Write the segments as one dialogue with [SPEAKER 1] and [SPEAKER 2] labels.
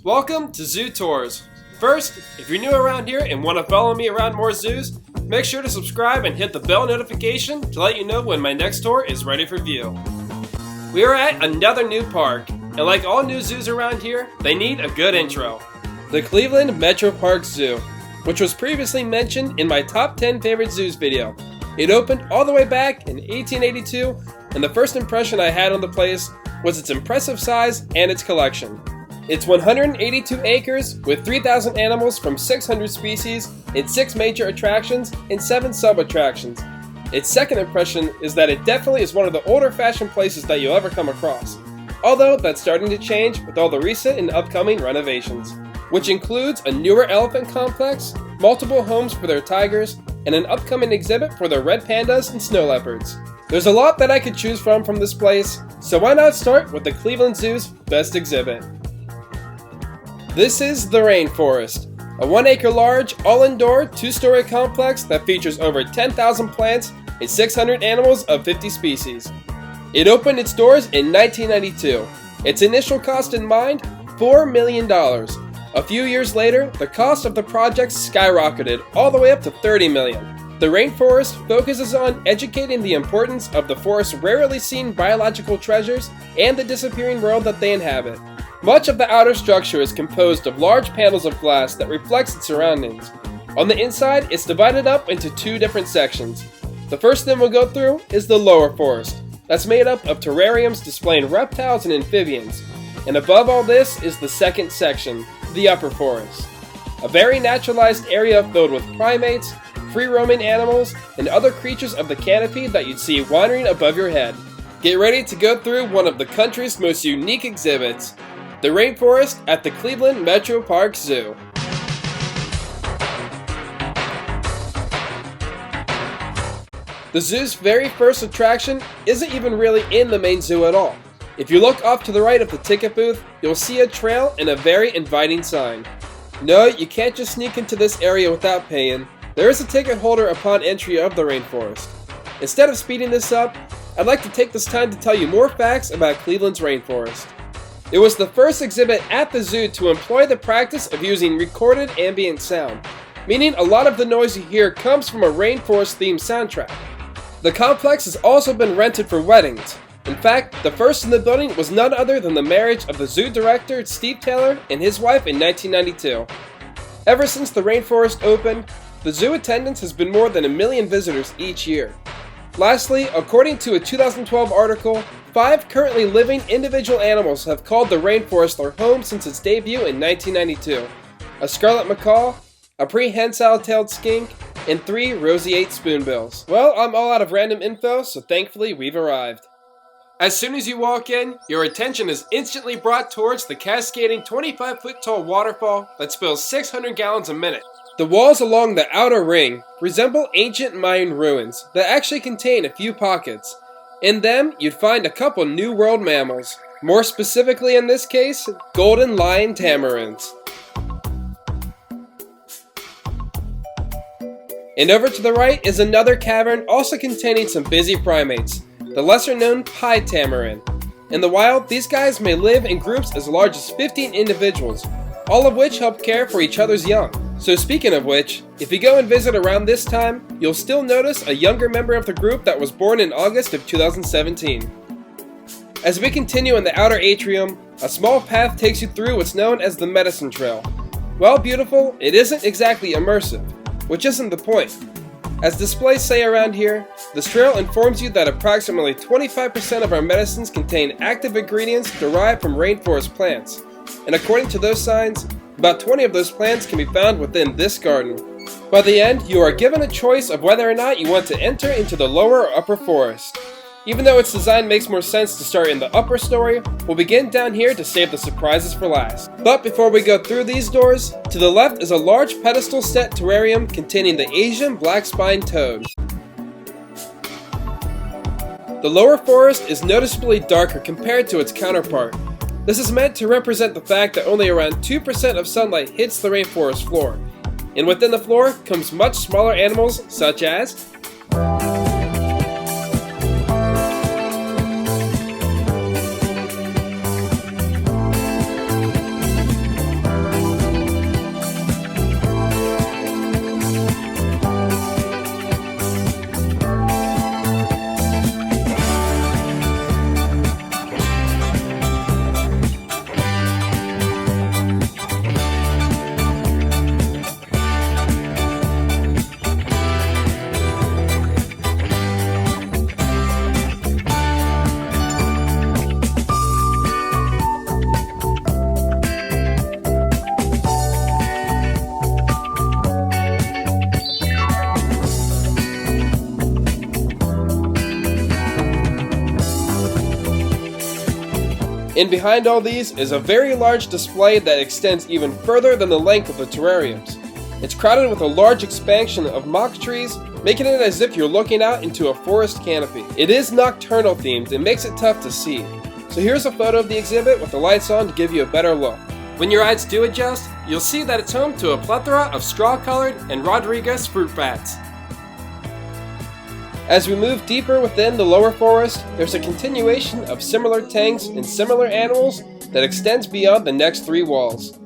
[SPEAKER 1] Welcome to Zoo Tours. First, if you're new around here and want to follow me around more zoos, make sure to subscribe and hit the bell notification to let you know when my next tour is ready for view. We are at another new park, and like all new zoos around here, they need a good intro. The Cleveland MetroPark Zoo, which was previously mentioned in my top 10 favorite zoos video. It opened all the way back in 1882, and the first impression I had on the place was its impressive size and its collection. It's 182 acres with 3,000 animals from 600 species and 6 major attractions and 7 sub-attractions. Its second impression is that it definitely is one of the older fashioned places that you'll ever come across. Although that's starting to change with all the recent and upcoming renovations, which includes a newer elephant complex, multiple homes for their tigers, and an upcoming exhibit for their red pandas and snow leopards. There's a lot that I could choose from this place, so why not start with the Cleveland Zoo's best exhibit. This is the RainForest, a 1-acre large, all-indoor, 2-story complex that features over 10,000 plants and 600 animals of 50 species. It opened its doors in 1992. Its initial cost in mind, $4 million. A few years later, the cost of the project skyrocketed all the way up to $30 million. The RainForest focuses on educating the importance of the forest's rarely seen biological treasures and the disappearing world that they inhabit. Much of the outer structure is composed of large panels of glass that reflects its surroundings. On the inside, it's divided up into 2 different sections. The first thing we'll go through is the lower forest. That's made up of terrariums displaying reptiles and amphibians. And above all this is the second section, the upper forest. A very naturalized area filled with primates, free-roaming animals, and other creatures of the canopy that you'd see wandering above your head. Get ready to go through one of the country's most unique exhibits, the RainForest at the Cleveland MetroPark Zoo. The zoo's very first attraction isn't even really in the main zoo at all. If you look off to the right of the ticket booth, you'll see a trail and a very inviting sign. No, you can't just sneak into this area without paying. There is a ticket holder upon entry of the RainForest. Instead of speeding this up, I'd like to take this time to tell you more facts about Cleveland's RainForest. It was the first exhibit at the zoo to employ the practice of using recorded ambient sound, meaning a lot of the noise you hear comes from a RainForest-themed soundtrack. The complex has also been rented for weddings. In fact, the first in the building was none other than the marriage of the zoo director Steve Taylor and his wife in 1992. Ever since the RainForest opened, the zoo attendance has been more than 1 million visitors each year. Lastly, according to a 2012 article, 5 currently living individual animals have called the RainForest their home since its debut in 1992. A scarlet macaw, a prehensile-tailed skink, and 3 roseate spoonbills. Well, I'm all out of random info, so thankfully we've arrived. As soon as you walk in, your attention is instantly brought towards the cascading 25-foot-tall waterfall that spills 600 gallons a minute. The walls along the outer ring resemble ancient Mayan ruins that actually contain a few pockets. In them, you'd find a couple New World mammals. More specifically in this case, golden lion tamarins. And over to the right is another cavern also containing some busy primates, the lesser-known pie tamarin. In the wild, these guys may live in groups as large as 15 individuals, all of which help care for each other's young. So speaking of which, if you go and visit around this time, you'll still notice a younger member of the group that was born in August of 2017. As we continue in the outer atrium, a small path takes you through what's known as the Medicine Trail. While beautiful, it isn't exactly immersive, which isn't the point. As displays say around here, this trail informs you that approximately 25% of our medicines contain active ingredients derived from rainforest plants. And according to those signs, about 20 of those plants can be found within this garden. By the end, you are given a choice of whether or not you want to enter into the lower or upper forest. Even though its design makes more sense to start in the upper story, we'll begin down here to save the surprises for last. But before we go through these doors, to the left is a large pedestal set terrarium containing the Asian black-spined toad. The lower forest is noticeably darker compared to its counterpart. This is meant to represent the fact that only around 2% of sunlight hits the rainforest floor, and within the floor comes much smaller animals such as In behind all these is a very large display that extends even further than the length of the terrariums. It's crowded with a large expansion of mock trees, making it as if you're looking out into a forest canopy. It is nocturnal themed and makes it tough to see. So here's a photo of the exhibit with the lights on to give you a better look. When your eyes do adjust, you'll see that it's home to a plethora of straw-colored and Rodriguez fruit bats. As we move deeper within the lower forest, there's a continuation of similar tanks and similar animals that extends beyond the next 3 walls.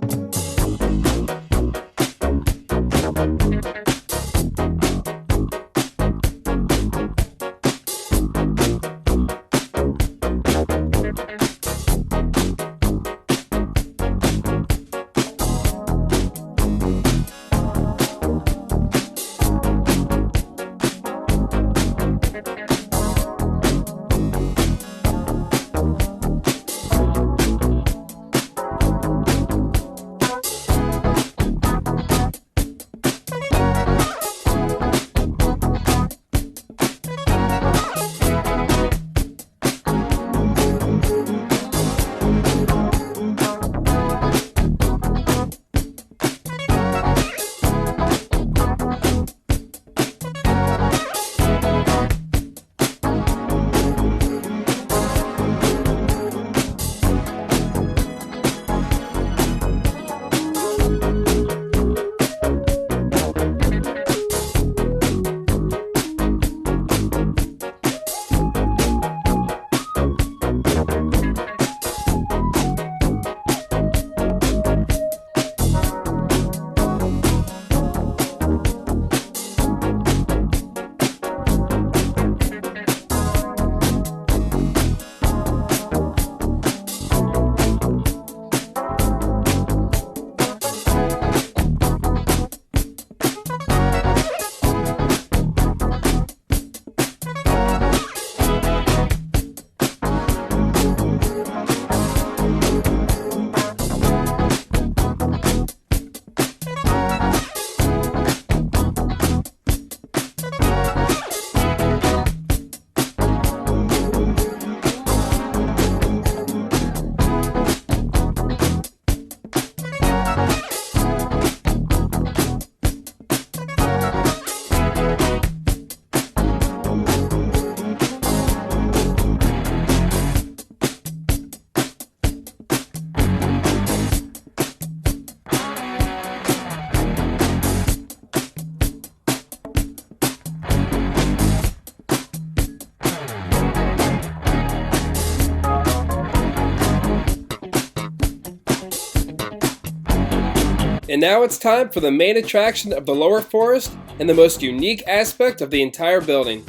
[SPEAKER 1] And now it's time for the main attraction of the lower forest and the most unique aspect of the entire building.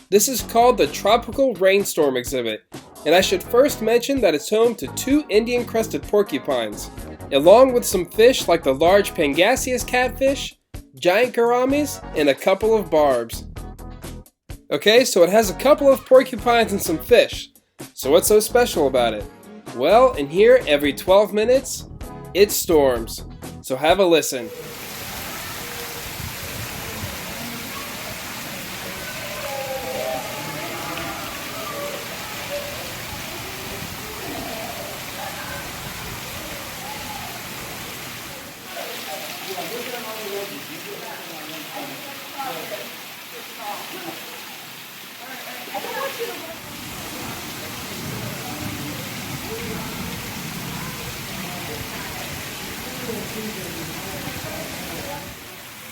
[SPEAKER 1] This is called the Tropical Brainstorm exhibit, and I should first mention that it's home to 2 Indian-crested porcupines, along with some fish like the large Pangasius catfish, giant gouramis, and a couple of barbs. Okay, so it has a couple of porcupines and some fish. So what's so special about it? Well, in here every 12 minutes, it storms. So have a listen.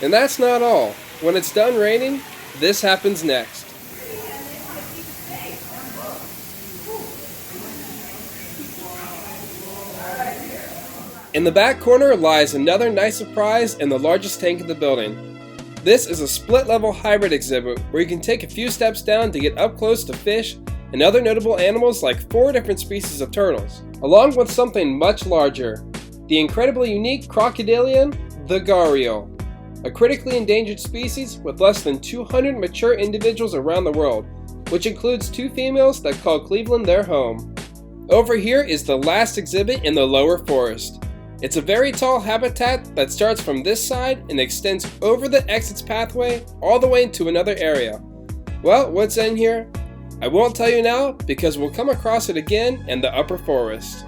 [SPEAKER 1] And that's not all. When it's done raining, this happens next. In the back corner lies another nice surprise and the largest tank in the building. This is a split-level hybrid exhibit where you can take a few steps down to get up close to fish and other notable animals like 4 different species of turtles, along with something much larger, the incredibly unique Crocodilian, the gharial, a critically endangered species with less than 200 mature individuals around the world, which includes 2 females that call Cleveland their home. Over here is the last exhibit in the lower forest. It's a very tall habitat that starts from this side and extends over the exits pathway all the way into another area. Well, what's in here? I won't tell you now because we'll come across it again in the upper forest.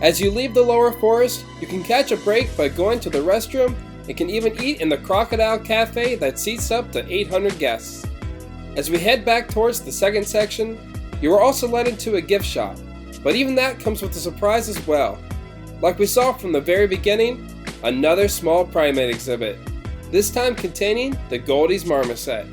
[SPEAKER 1] As you leave the lower forest, you can catch a break by going to the restroom and can even eat in the Crocodile Cafe that seats up to 800 guests. As we head back towards the second section, you are also led into a gift shop, but even that comes with a surprise as well. Like we saw from the very beginning, another small primate exhibit, this time containing the Goldie's marmoset.